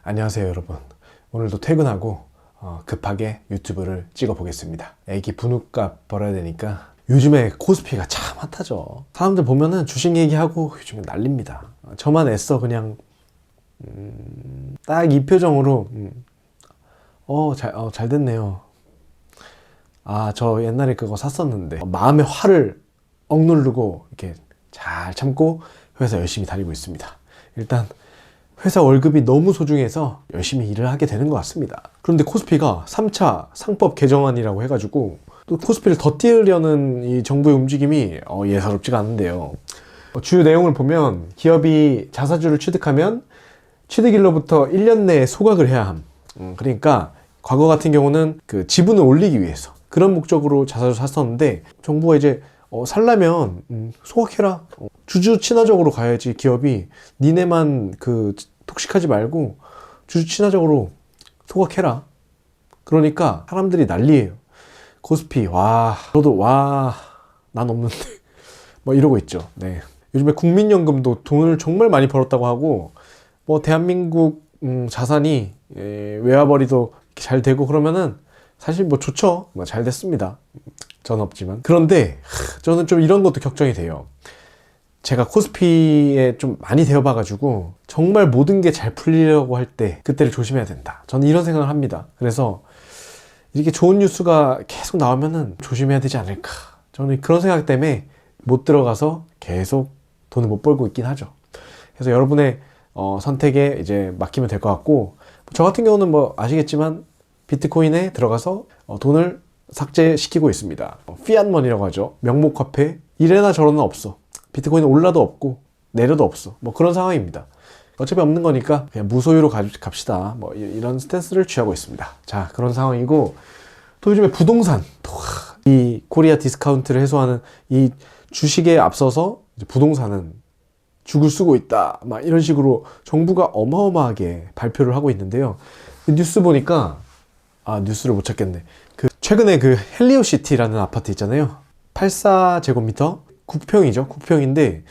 안녕하세요 여러분. 오늘도 퇴근하고 급하게 유튜브를 찍어 보겠습니다. 애기 분유값 벌어야 되니까 요즘에 코스피가 참 핫하죠. 사람들 보면은 주식 얘기하고 요즘에 난립니다. 저만 애써 그냥 딱 이 표정으로 잘 됐네요. 저 옛날에 그거 샀었는데 마음의 화를 억누르고 이렇게 잘 참고 회사 열심히 다니고 있습니다. 일단 회사 월급이 너무 소중해서 열심히 일을 하게 되는 것 같습니다. 그런데 코스피가 3차 상법 개정안이라고 해가지고 또 코스피를 더 띄우려는 이 정부의 움직임이 예사롭지가 않은데요. 주요 내용을 보면 기업이 자사주를 취득하면 취득일로부터 1년 내에 소각을 해야 함. 그러니까 과거 같은 경우는 그 지분을 올리기 위해서 그런 목적으로 자사주 샀었는데 정부가 이제 살려면 소각해라. 주주 친화적으로 가야지. 기업이 니네만 독식하지 말고 주주 친화적으로 소각해라. 그러니까 사람들이 난리예요. 코스피 저도 난 없는데 뭐 이러고 있죠. 네. 요즘에 국민연금도 돈을 정말 많이 벌었다고 하고 대한민국 자산이 외화벌이도 잘 되고 그러면은 사실 좋죠. 잘 됐습니다. 전 없지만. 그런데 저는 좀 이런 것도 걱정이 돼요. 제가 코스피에 좀 많이 되어봐가지고 정말 모든 게 잘 풀리려고 할 때 그때를 조심해야 된다. 저는 이런 생각을 합니다. 그래서 이렇게 좋은 뉴스가 계속 나오면은 조심해야 되지 않을까. 저는 그런 생각 때문에 못 들어가서 계속 돈을 못 벌고 있긴 하죠. 그래서 여러분의 선택에 이제 맡기면 될 것 같고, 저 같은 경우는 아시겠지만 비트코인에 들어가서 돈을 삭제시키고 있습니다. 피앗머니라고 하죠. 명목화폐. 이래나 저래나 없어. 비트코인은 올라도 없고 내려도 없어. 그런 상황입니다. 어차피 없는 거니까 그냥 무소유로 갑시다. 이런 스탠스를 취하고 있습니다. 자, 그런 상황이고, 또 요즘에 부동산, 이 코리아 디스카운트를 해소하는 이 주식에 앞서서 이제 부동산은 죽을 쓰고 있다. 이런 식으로 정부가 어마어마하게 발표를 하고 있는데요. 뉴스 보니까 뉴스를 못 찾겠네. 최근에 헬리오시티라는 아파트 있잖아요. 84제곱미터 9평이죠. 9평인데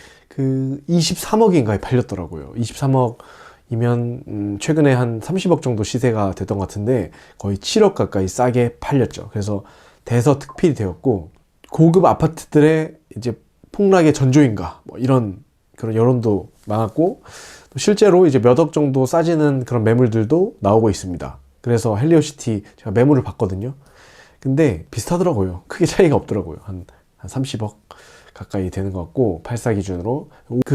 23억인가에 팔렸더라고요. 23억이면 최근에 한 30억 정도 시세가 됐던 것 같은데 거의 7억 가까이 싸게 팔렸죠. 그래서 대서특필이 되었고, 고급 아파트들의 이제 폭락의 전조인가 이런 그런 여론도 많았고, 실제로 이제 몇 억 정도 싸지는 그런 매물들도 나오고 있습니다. 그래서 헬리오시티 제가 매물을 봤거든요. 근데 비슷하더라고요. 크게 차이가 없더라고요. 한 30억 가까이 되는 것 같고, 84 기준으로.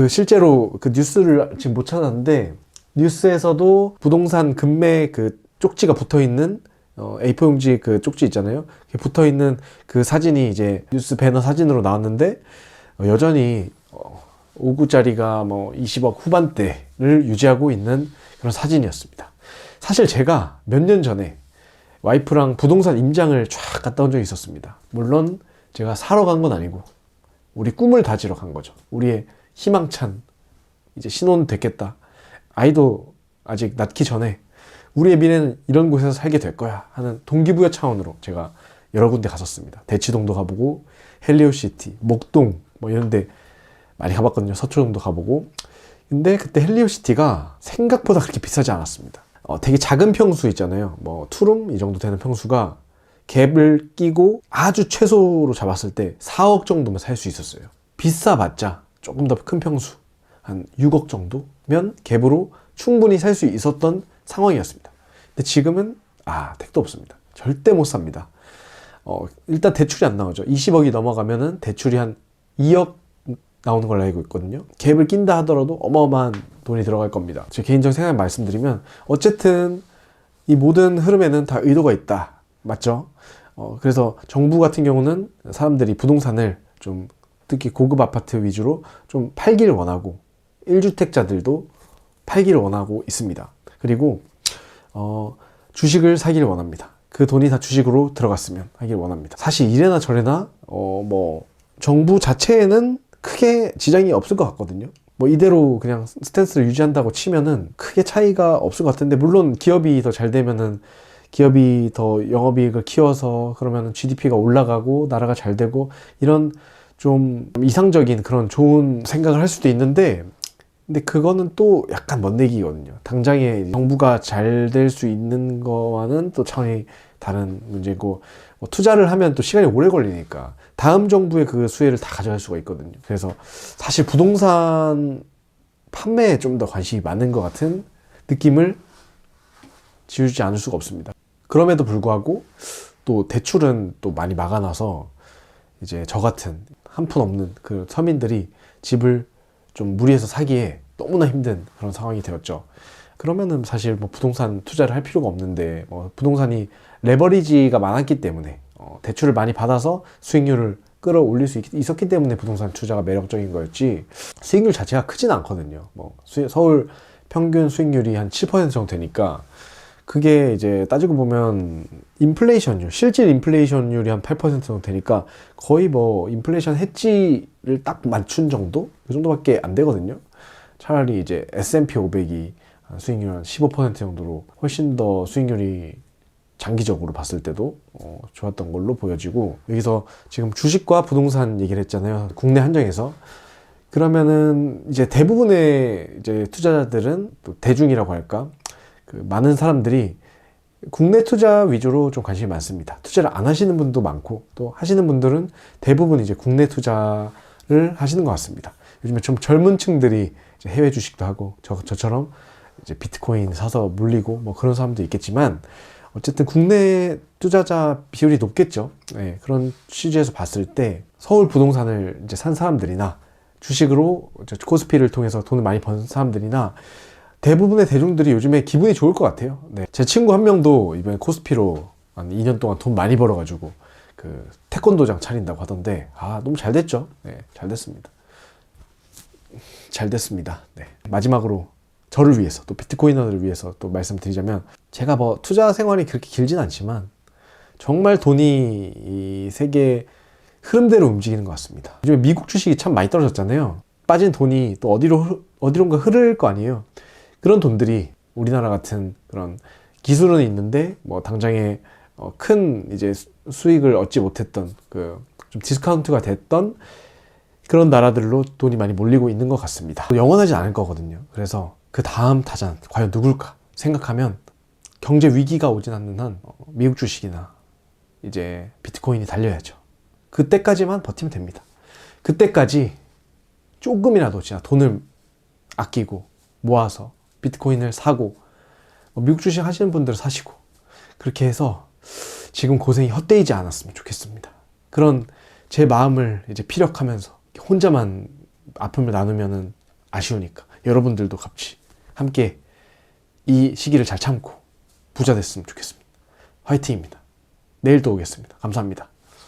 실제로 뉴스를 지금 못 찾았는데, 뉴스에서도 부동산 금매 쪽지가 붙어 있는 A4 용지 쪽지 있잖아요. 붙어 있는 사진이 이제 뉴스 배너 사진으로 나왔는데, 여전히 5구짜리가 20억 후반대를 유지하고 있는 그런 사진이었습니다. 사실 제가 몇 년 전에 와이프랑 부동산 임장을 쫙 갔다 온 적이 있었습니다. 물론 제가 사러 간 건 아니고 우리 꿈을 다지러 간 거죠. 우리의 희망찬 이제 신혼 됐겠다. 아이도 아직 낳기 전에 우리의 미래는 이런 곳에서 살게 될 거야 하는 동기부여 차원으로 제가 여러 군데 갔었습니다. 대치동도 가보고 헬리오시티, 목동 이런 데 많이 가봤거든요. 서초동도 가보고. 근데 그때 헬리오시티가 생각보다 그렇게 비싸지 않았습니다. 되게 작은 평수 있잖아요. 투룸 이 정도 되는 평수가 갭을 끼고 아주 최소로 잡았을 때 4억 정도면 살 수 있었어요. 비싸봤자 조금 더 큰 평수 한 6억 정도면 갭으로 충분히 살 수 있었던 상황이었습니다. 근데 지금은 택도 없습니다. 절대 못 삽니다. 일단 대출이 안 나오죠. 20억이 넘어가면은 대출이 한 2억 나오는 걸로 알고 있거든요. 갭을 낀다 하더라도 어마어마한 돈이 들어갈 겁니다. 제 개인적인 생각 말씀드리면, 어쨌든 이 모든 흐름에는 다 의도가 있다. 맞죠? 그래서 정부 같은 경우는 사람들이 부동산을 좀, 특히 고급 아파트 위주로 좀 팔기를 원하고, 1주택자들도 팔기를 원하고 있습니다. 그리고 주식을 사기를 원합니다. 그 돈이 다 주식으로 들어갔으면 하길 원합니다. 사실 이래나 저래나 정부 자체에는 크게 지장이 없을 것 같거든요. 이대로 그냥 스탠스를 유지한다고 치면은 크게 차이가 없을 것 같은데, 물론 기업이 더 잘 되면은 기업이 더 영업이익을 키워서 그러면 GDP가 올라가고 나라가 잘 되고 이런 좀 이상적인 그런 좋은 생각을 할 수도 있는데, 근데 그거는 또 약간 먼데기거든요. 당장에 정부가 잘 될 수 있는 거와는 또 차원이 다른 문제고, 뭐 투자를 하면 또 시간이 오래 걸리니까 다음 정부의 그 수혜를 다 가져갈 수가 있거든요. 그래서 사실 부동산 판매에 좀 더 관심이 많은 것 같은 느낌을 지우지 않을 수가 없습니다. 그럼에도 불구하고 또 대출은 또 많이 막아놔서 이제 저 같은 한 푼 없는 그 서민들이 집을 좀 무리해서 사기에 너무나 힘든 그런 상황이 되었죠. 그러면은 사실 뭐 부동산 투자를 할 필요가 없는데, 부동산이 레버리지가 많았기 때문에 대출을 많이 받아서 수익률을 끌어올릴 수 있었기 때문에 부동산 투자가 매력적인 거였지, 수익률 자체가 크진 않거든요. 뭐 서울 평균 수익률이 한 7% 정도 되니까, 그게 이제 따지고 보면 인플레이션율, 실질 인플레이션율이 한 8% 정도 되니까 거의 뭐 인플레이션 해지를 딱 맞춘 정도? 그 정도밖에 안 되거든요. 차라리 이제 S&P 500이 수익률 한 15% 정도로 훨씬 더 수익률이 장기적으로 봤을 때도 좋았던 걸로 보여지고, 여기서 지금 주식과 부동산 얘기를 했잖아요. 국내 한정에서. 그러면은 이제 대부분의 이제 투자자들은, 또 대중이라고 할까? 그 많은 사람들이 국내 투자 위주로 좀 관심이 많습니다. 투자를 안 하시는 분도 많고, 또 하시는 분들은 대부분 이제 국내 투자를 하시는 것 같습니다. 요즘에 좀 젊은 층들이 이제 해외 주식도 하고, 저처럼 이제 비트코인 사서 물리고 뭐 그런 사람도 있겠지만, 어쨌든 국내 투자자 비율이 높겠죠. 네, 그런 취지에서 봤을 때 서울 부동산을 이제 산 사람들이나 주식으로 코스피를 통해서 돈을 많이 번 사람들이나 대부분의 대중들이 요즘에 기분이 좋을 것 같아요. 네. 제 친구 한 명도 이번에 코스피로 한 2년 동안 돈 많이 벌어가지고 그 태권도장 차린다고 하던데, 너무 잘 됐죠. 네, 잘 됐습니다. 잘 됐습니다. 네. 마지막으로 저를 위해서, 또 비트코이너들을 위해서 또 말씀드리자면, 제가 뭐 투자 생활이 그렇게 길진 않지만 정말 돈이 이 세계 흐름대로 움직이는 것 같습니다. 요즘에 미국 주식이 참 많이 떨어졌잖아요. 빠진 돈이 또 어디론가 흐를 거 아니에요. 그런 돈들이 우리나라 같은 그런 기술은 있는데 뭐 당장에 큰 이제 수익을 얻지 못했던, 그 좀 디스카운트가 됐던 그런 나라들로 돈이 많이 몰리고 있는 것 같습니다. 영원하지 않을 거거든요. 그래서 그 다음 타잔 과연 누굴까 생각하면, 경제 위기가 오진 않는 한 미국 주식이나 이제 비트코인이 달려야죠. 그때까지만 버티면 됩니다. 그때까지 조금이라도 진짜 돈을 아끼고 모아서 비트코인을 사고, 미국 주식 하시는 분들은 사시고, 그렇게 해서 지금 고생이 헛되이지 않았으면 좋겠습니다. 그런 제 마음을 이제 피력하면서, 혼자만 아픔을 나누면은 아쉬우니까 여러분들도 같이 함께 이 시기를 잘 참고 부자 됐으면 좋겠습니다. 화이팅입니다. 내일 또 오겠습니다. 감사합니다.